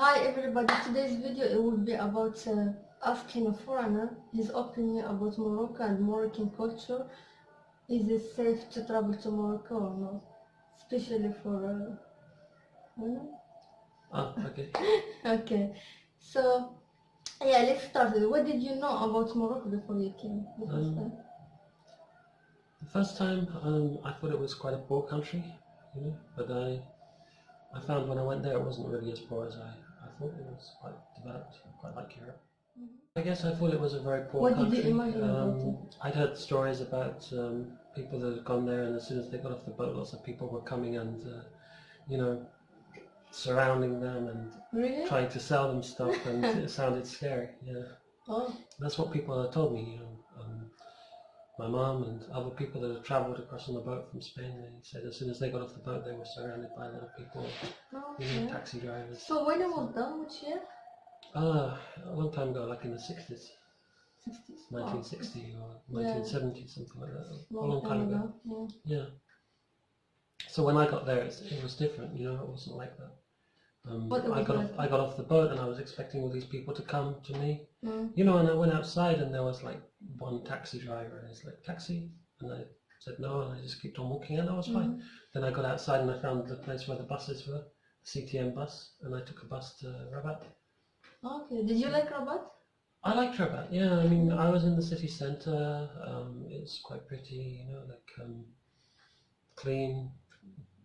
Hi everybody, today's video it will be about asking a foreigner his opinion about Morocco and Moroccan culture. Is it safe to travel to Morocco or not? Especially for Okay. Okay, so yeah, let's start. What did you know about Morocco before you came the first time? The first time, I thought it was quite a poor country, but I found when I went there it wasn't really as poor as I thought. It was quite developed, quite like Europe. I guess I thought it was a very poor country. What did you imagine about it? I'd heard stories about people that had gone there, and as soon as they got off the boat, lots of people were coming and, surrounding them and Really? trying to sell them stuff, and it sounded scary. Yeah. Oh. That's what people had told me. My mom and other people that had travelled across on the boat from Spain, they said as soon as they got off the boat, they were surrounded by a lot of people, taxi drivers. So when it was done, which year? A long time ago, like in the 60s. 60s? 1960 or 1970, something like that. A long time ago. Yeah. So when I got there, it was different, it wasn't like that. I got off the boat and I was expecting all these people to come to me, and I went outside and there was like one taxi driver and he's like, taxi? And I said no, and I just kept on walking and that was fine. Then I got outside and I found the place where the buses were, the CTM bus, and I took a bus to Rabat. Okay, did you like Rabat? I liked Rabat, yeah. I mean, I was in the city centre, it's quite pretty, clean,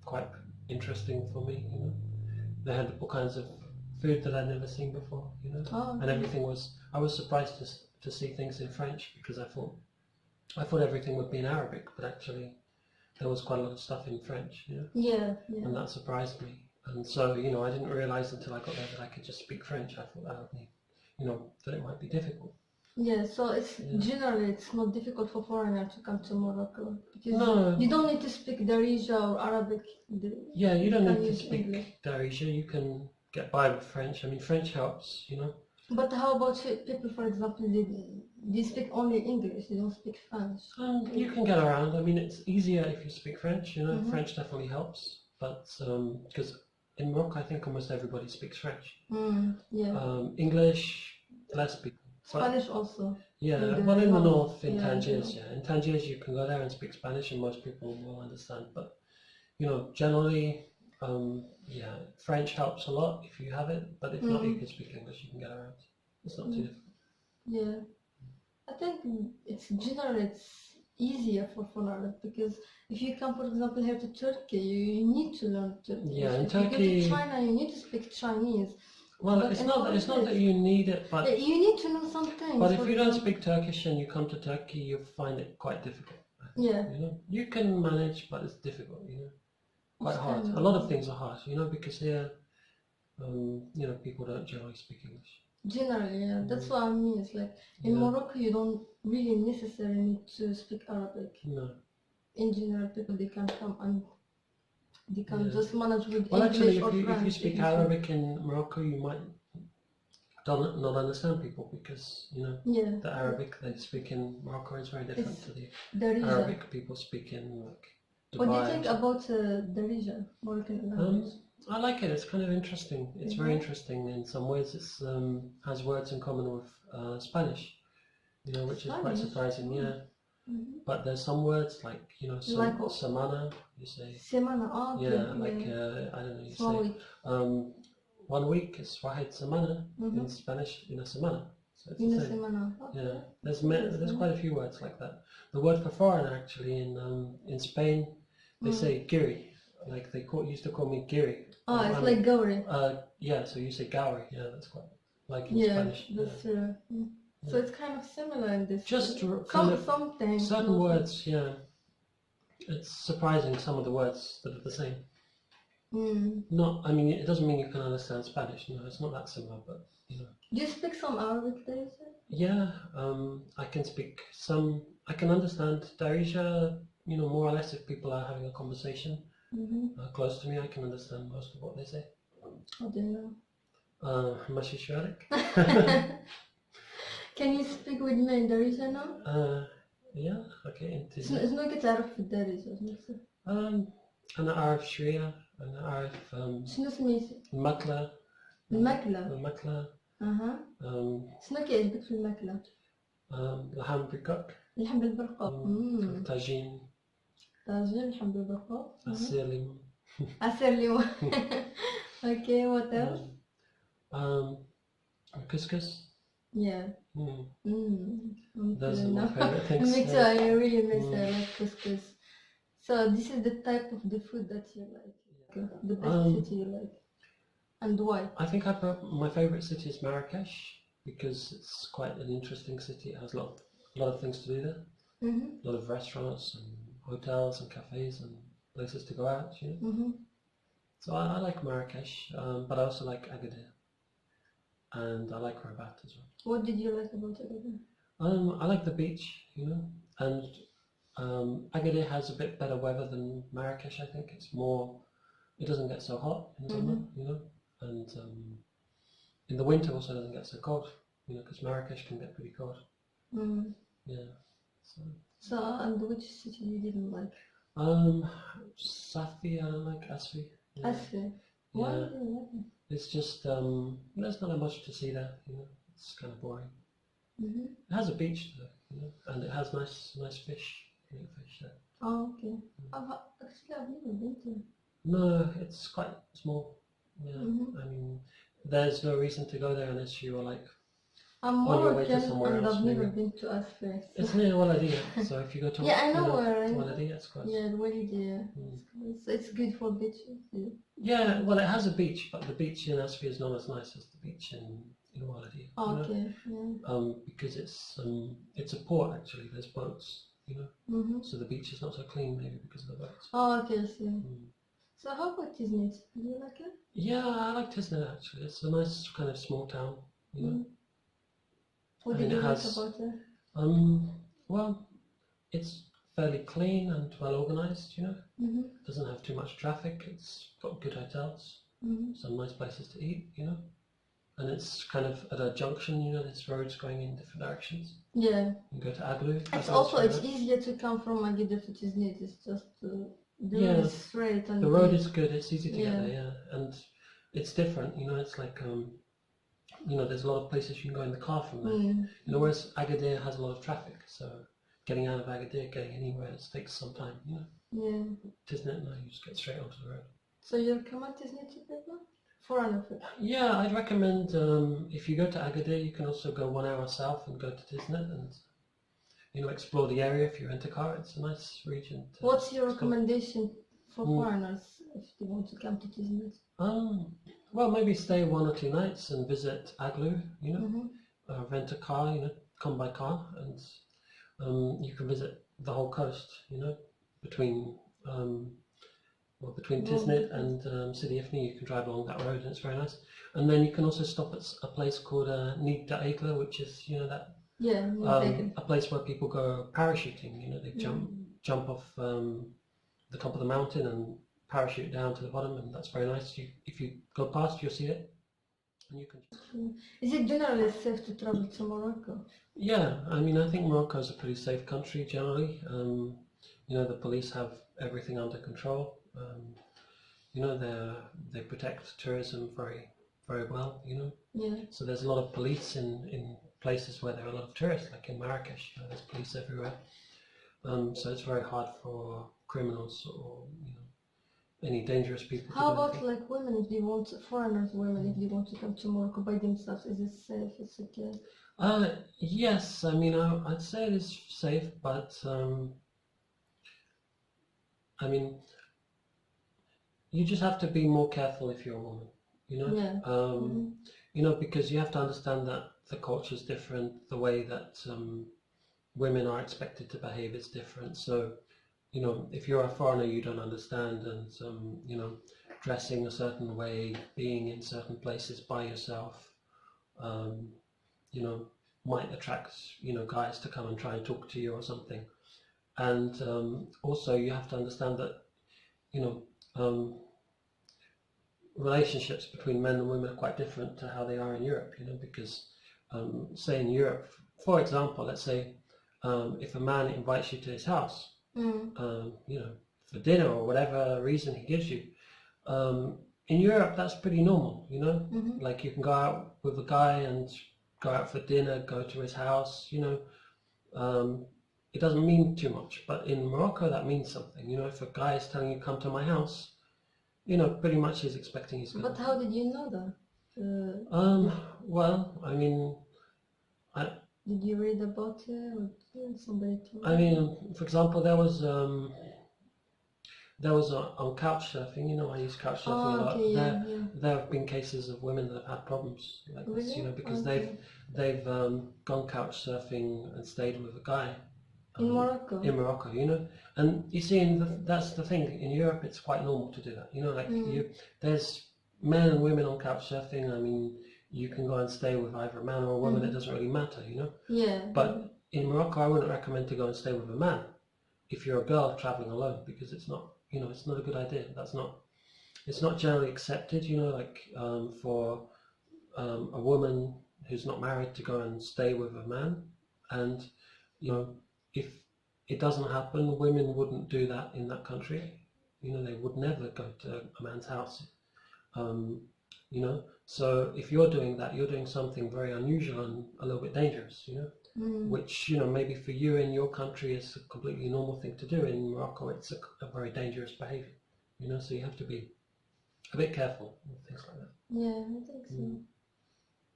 quite interesting for me, They had all kinds of food that I'd never seen before, and everything was. I was surprised to see things in French because I thought everything would be in Arabic, but actually there was quite a lot of stuff in French, Yeah. And that surprised me. And so, I didn't realise until I got there that I could just speak French. I thought that would be, that it might be difficult. Yeah, so generally it's not difficult for foreigners to come to Morocco because you don't need to speak Darija or Arabic. Yeah, you don't need to speak Darija. You can get by with French. I mean, French helps, But how about people, for example, they speak only English, they don't speak French? You can get around. I mean, it's easier if you speak French, French definitely helps. But, because in Morocco I think almost everybody speaks French. English, less people. Spanish also. Yeah, well in the north, in Tangiers, In Tangiers you can go there and speak Spanish and most people will understand. But, generally, French helps a lot if you have it. But if not, you can speak English, you can get around. It's not too difficult. Yeah. I think it's easier for foreigners because if you come, for example, here to Turkey, you need to learn Turkish. Yeah, in Turkey. Turkey... If you go to China, you need to speak Chinese. Well, it's not that you need it, but you need to know some things. But if you don't speak Turkish and you come to Turkey, you find it quite difficult. Yeah. You can manage, but it's difficult. Quite hard. A lot of things are hard. Because here, people don't generally speak English. Generally, yeah. That's what I mean. It's like in Morocco, you don't really necessarily need to speak Arabic. No. In general, people they can come and they can just manage with Well, English actually, or French. if you speak Arabic in Morocco, you might not understand people because the Arabic they speak in Morocco is very different to the Arabic people speak in like Dubai. What do you think about Darija, Moroccan language? I like it. It's kind of interesting. It's very interesting in some ways. It's has words in common with Spanish, which is quite surprising. Yeah. But there's some words like semana, you say. Semana, I don't know, you say 1 week is واحد semana in Spanish, in a semana. So it's the same. Semana. Okay. Yeah, there's quite a few words like that. The word for foreigner actually in Spain they say giri, like they used to call me giri. Oh, it's like gauri. Yeah, so you say gauri. Yeah, that's quite like in Spanish. That's true. So it's kind of similar in this. Just some things. Certain words, yeah. It's surprising some of the words that are the same. I mean, it doesn't mean you can understand Spanish. No, it's not that similar, but Do you speak some Arabic, Darija? Yeah, I can speak some. I can understand Darija, more or less if people are having a conversation close to me. I can understand most of what they say. How do you know? ماشي شارك. Can you speak with me in Darija now? Yeah, okay. انت شنو كتعرف في الدارجة؟ أنا أعرف شوية. أنا أعرف شنو سميتي؟ المقلة الماكلة. الماكلة. اها. شنو كيعجبك في الماكلة؟ لحم بالكوك. اللحم بالبرقوق. طاجين. طاجين لحم بالبرقوق. عصير ليمون. عصير ليمون. اوكي what else? Couscous. Yeah. Those are my favorite things. Me too, I really miss like couscous. So this is the type of the food that you like. The best city you like. And why? I think my favorite city is Marrakesh because it's quite an interesting city. It has a lot of things to do there. A lot of restaurants and hotels and cafes and places to go out, you know. So I like Marrakesh, but I also like Agadir. And I like Rabat as well. What did you like about Agadir? I like the beach, you know, and Agadir has a bit better weather than Marrakesh. I think it's more. It doesn't get so hot in summer, you know, and in the winter also doesn't get so cold, you know, because Marrakesh can get pretty cold. Yeah. So and which city you didn't like? Safi, I don't like Asfi. Yeah. Asfi. Why didn't you like it? It's just there's not much to see there, you know. It's kind of boring. It has a beach though, you know, and it has nice fish. You know, fish there. Oh, okay. Actually, I've never been to. No, it's quite small. Yeah, I mean, there's no reason to go there unless you are like I'm on your way to Moroccan somewhere and else. I've never Maybe. been to Asfi. It's near Waladia, so if you go to Yeah, I know where. Waladia, it's close. Yeah, Waladia. It's good for beaches. Yeah, well, it has a beach, but the beach in Asfi is not as nice as the beach in Waladia. Oh, okay. Yeah. Because it's a port actually. There's boats, you know. So the beach is not so clean, maybe because of the boats. Oh, okay. I see. So how about Tiznit? Do you like it? Yeah, I like Tiznit actually. It's a nice kind of small town, you know. What did you like about it? Well, it's fairly clean and well organized, you know. Doesn't have too much traffic. It's got good hotels, some nice places to eat, you know. And it's kind of at a junction, you know. There's roads going in different directions. Yeah. You go to Aglu. It's easier to come from Agadir to Tiznit. It's just the road is straight and the road is good. It's easy to get there, yeah. And it's different, you know. It's like you know, there's a lot of places you can go in the car from there. You know, whereas Agadir has a lot of traffic, so getting out of Agadir, getting anywhere, it takes some time, you know. Yeah. Tiznit, no, you just get straight onto the road. So you recommend Tiznit to people? Foreigner food? Yeah, I'd recommend if you go to Agadir, you can also go 1 hour south and go to Tiznit and, you know, explore the area if you rent a car. It's a nice region. What's your recommendation for foreigners if they want to come to Tiznit? Well, maybe stay 1 or 2 nights and visit Aglu, you know, rent a car, you know, come by car, and you can visit the whole coast, you know, between Tiznit and Sidi Ifni. You can drive along that road and it's very nice. And then you can also stop at a place called Nid Daigla, which is, you know, that a place where people go parachuting, you know, they jump off the top of the mountain and parachute down to the bottom, and that's very nice. If you go past, you'll see it. And you can. Is it generally safe to travel to Morocco? Yeah, I mean, I think Morocco is a pretty safe country generally. You know, the police have everything under control. You know, they protect tourism very, very well. You know. Yeah. So there's a lot of police in places where there are a lot of tourists, like in Marrakesh. You know, there's police everywhere. So it's very hard for criminals or, you know, any dangerous people. How about like women, if they want, foreigners women, if they want to come to Morocco by themselves, is it safe? It's okay? Yes, I mean, I'd say it is safe, but I mean, you just have to be more careful if you're a woman, you know? Yeah. You know, because you have to understand that the culture is different, the way that women are expected to behave is different. So, you know, if you're a foreigner you don't understand, and you know, dressing a certain way, being in certain places by yourself, you know, might attract, you know, guys to come and try and talk to you or something. And also you have to understand that, you know, relationships between men and women are quite different to how they are in Europe, you know, because say in Europe, for example, let's say if a man invites you to his house, you know, for dinner or whatever reason he gives you, in Europe, that's pretty normal, you know? Like you can go out with a guy and go out for dinner, go to his house, you know. It doesn't mean too much, but in Morocco, that means something. You know, if a guy is telling you, come to my house, you know, pretty much he's expecting he's going to. But how did you know that? Well, I mean, did you read about it or somebody told you? I mean, for example, there was on couch surfing. You know, I use couch surfing a lot. Okay, there have been cases of women that have had problems like this, you know, because Okay. they've gone couch surfing and stayed with a guy. In Morocco? In Morocco, you know, and you see, that's the thing. In Europe, it's quite normal to do that. You know, like there's men and women on couch surfing. I mean, you can go and stay with either a man or a woman. It doesn't really matter, you know. Yeah. But in Morocco, I wouldn't recommend to go and stay with a man if you're a girl traveling alone, because it's not, you know, it's not a good idea. It's not generally accepted, you know, like for a woman who's not married to go and stay with a man, and you know, if it doesn't happen, women wouldn't do that in that country. You know, they would never go to a man's house. You know, so if you're doing that, you're doing something very unusual and a little bit dangerous, you know, which, you know, maybe for you in your country is a completely normal thing to do. In Morocco, it's a very dangerous behavior, you know, so you have to be a bit careful with things like that. Yeah, I think so.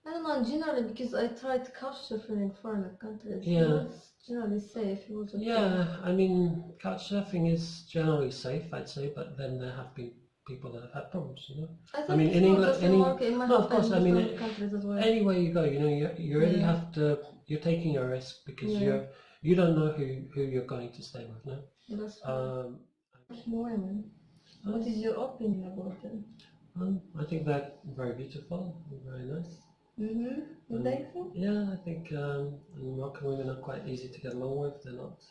I don't know, generally, because I tried couch surfing in foreign countries. Yeah. It was generally safe. It was okay. Yeah, I mean, couch surfing is generally safe, I'd say, but then there have been people that have had problems, you know. I mean, in England, no, of course, I mean, countries as well. anywhere you go, you know, you really have to. You're taking a risk because you don't know who you're going to stay with, no. That's right. Women. What is your opinion about them? I think they're very beautiful, very nice. You think so? Yeah, I think Moroccan women are quite easy to get along with. They're not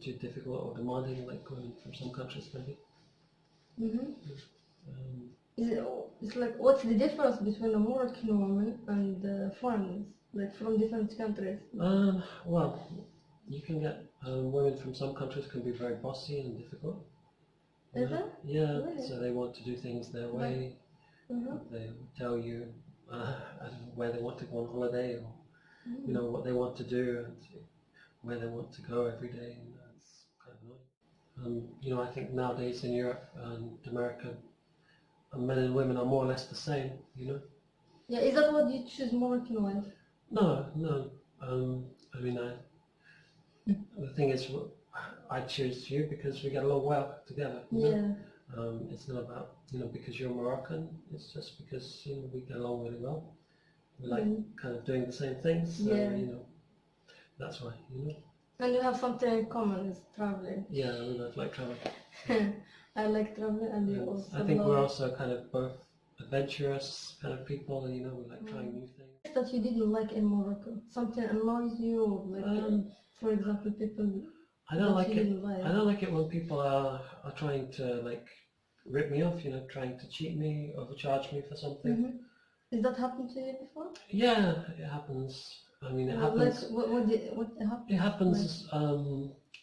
too difficult or demanding like women from some countries, maybe. It's like, what's the difference between a Moroccan woman and foreigners, like from different countries? Well, you can get women from some countries can be very bossy and difficult. Is it? Yeah, Really? so they want to do things their way. They tell you I don't know, where they want to go on holiday, or you know what they want to do and where they want to go every day, and that's kind of annoying. You know, I think nowadays in Europe and America, men and women are more or less the same. You know. Yeah, is that what you choose Moroccan wife? No. I mean, the thing is, I choose you because we get along well together. You know? It's not about, you know, because you're Moroccan. It's just because, you know, we get along really well. We like kind of doing the same things. So, you know, that's why, you know. And you have something in common, is traveling. Yeah, we both like traveling. I like traveling, and you also. I think we're also kind of both adventurous kind of people, and you know, we like trying new things. That you didn't like in Morocco, something annoys you, or like, for example, people. I don't like it. I don't like it when people are trying to like rip me off. You know, trying to cheat me, overcharge me for something. Has that happened to you before? Yeah, it happens. I mean, it happens. Like, what happened? It happens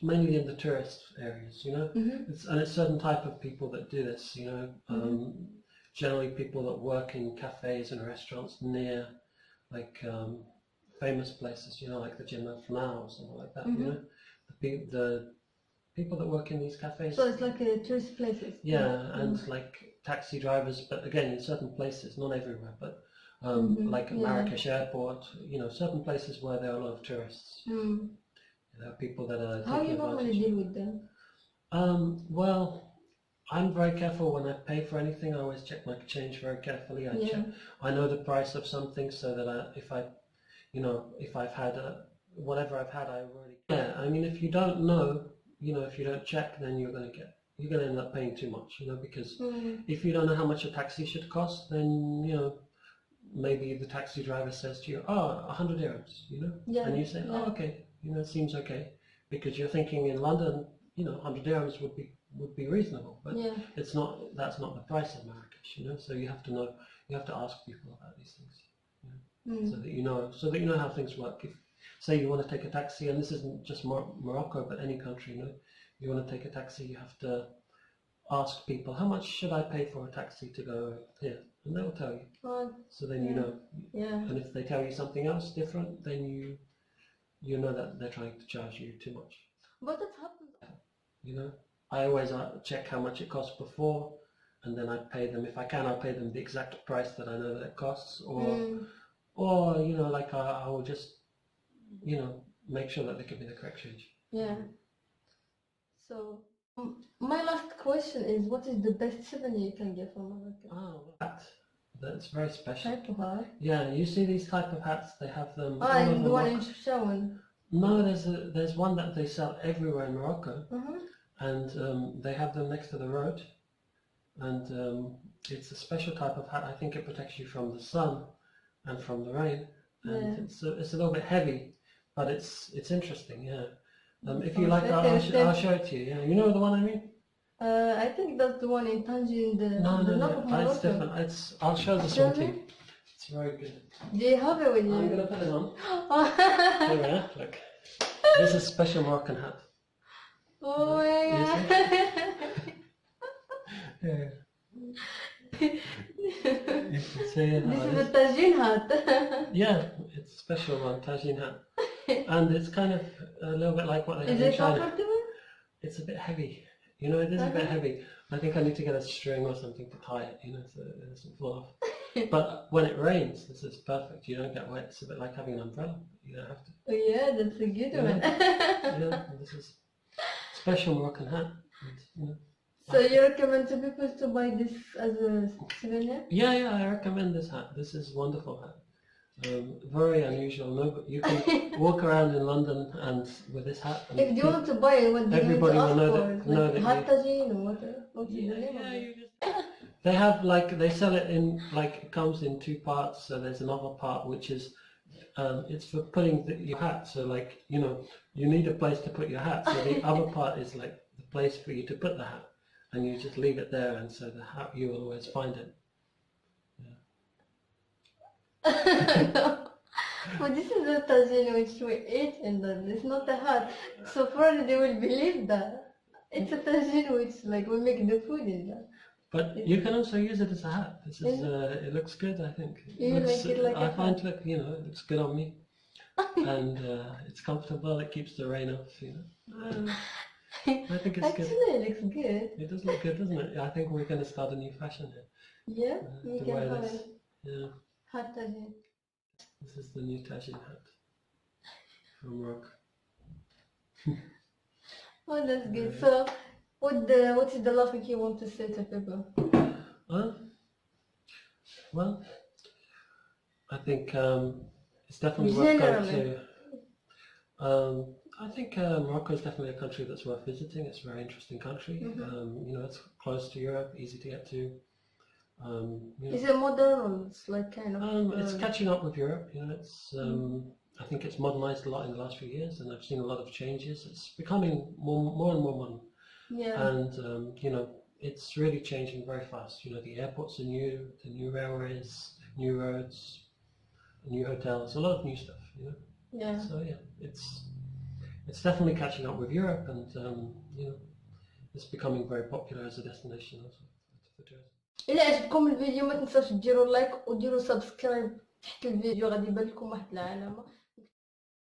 mainly in the tourist areas. You know, it's certain type of people that do this. You know, generally people that work in cafes and restaurants near like famous places. You know, like the Jannah Fna or something like that. You know. The people that work in these cafes. So it's like tourist places. Yeah, and like taxi drivers, but again in certain places, not everywhere, but like Marrakesh airport, you know, certain places where there are a lot of tourists. There are people that are. How do you normally deal with them? Well, I'm very careful when I pay for anything. I always check my change very carefully. I know the price of something, so that if I've had whatever I've had, I already. Yeah, I mean, if you don't know, you know, if you don't check, then you're going to end up paying too much, you know, because if you don't know how much a taxi should cost, then, you know, maybe the taxi driver says to you, 100 dirhams, you know, and you say, okay, you know, it seems okay, because you're thinking in London, you know, 100 dirhams would be reasonable, but that's not the price of Marrakesh, you know, so you have to ask people about these things, you know, so that you know how things work. If say you want to take a taxi, and this isn't just Morocco, but any country, you know, you want to take a taxi, you have to ask people, how much should I pay for a taxi to go here? And they will tell you. So then you know. Yeah. And if they tell you something else different, then you know that they're trying to charge you too much. But it happens. You know, I always check how much it costs before, and then I pay them. If I can, I'll pay them the exact price that I know that it costs, or you know, like I will just, you know, make sure that they give me the correct change. Yeah. So my last question is, what is the best souvenir you can get from Morocco? Oh, that's very special. Type of hat? Yeah, you see these type of hats, they have them. And the one in Shawin. No, there's one that they sell everywhere in Morocco, and they have them next to the road, and it's a special type of hat. I think it protects you from the sun and from the rain, and it's a little bit heavy, but it's interesting. Yeah. If you like, I'll show it to you. Yeah, you know the one I mean. I think that's the one in Tangier. No, it's different. I'll show this one to you. It's very good. Do you have it with you? I'm gonna put it on. Here we are. Look, this is a special Moroccan hat. Oh my god! Yeah. You can see it. This is a Tajin hat. Yeah, it's a special one, Tajin hat, and it's kind of a little bit like what they have in China. Is it comfortable? It's a bit heavy. You know, it is a bit heavy. I think I need to get a string or something to tie it, you know, so it doesn't fall off. But when it rains, this is perfect. You don't get wet. It's a bit like having an umbrella. You don't have to. Oh yeah, that's a good one. Yeah, this is special Moroccan hat. And, you know, so you recommend to people to buy this as a souvenir? Yeah, I recommend this hat. This is a wonderful hat. Very unusual. No, you can walk around in London and with this hat. And if you want to buy it, what do you need to ask for? Hat Tajin or what is the name of it? They have they sell it in it comes in two parts. So there's another part which is it's for putting your hat. So you know, you need a place to put your hat. So the other part is like the place for you to put the hat, and you just leave it there, and so the hat you will always find it. But this is a tagine which we eat in that. It's not a hat. So probably they will believe that. It's a tagine which we make the food in that. But you can also use it as a hat. This is it looks good, I think. You make it like I find it looks good on me. And it's comfortable, it keeps the rain off, you know. I think it's good. Actually it looks good. It does look good, doesn't it? I think we're gonna start a new fashion here. Yeah, we can have it. Yeah. Hat tagine. This is the new tagine hat from Morocco. Oh, that's good. So, what is the last thing you want to say to people? Well, I think it's definitely worth going to. I think Morocco is definitely a country that's worth visiting. It's a very interesting country. You know, it's close to Europe, easy to get to. You know, is it modern or it's kind of? It's catching up with Europe. You know, it's. I think it's modernized a lot in the last few years, and I've seen a lot of changes. It's becoming more and more modern. Yeah. And you know, it's really changing very fast. You know, the airports are new, the new railways, new roads, new hotels, a lot of new stuff. You know. Yeah. So yeah, it's definitely catching up with Europe, and you know, it's becoming very popular as a destination also for tourism. إلا عجبكم الفيديو ما تنساوش ديروا لايك وديروا سبسكرايب تحت الفيديو، غادي يبان لكم واحد العلامة.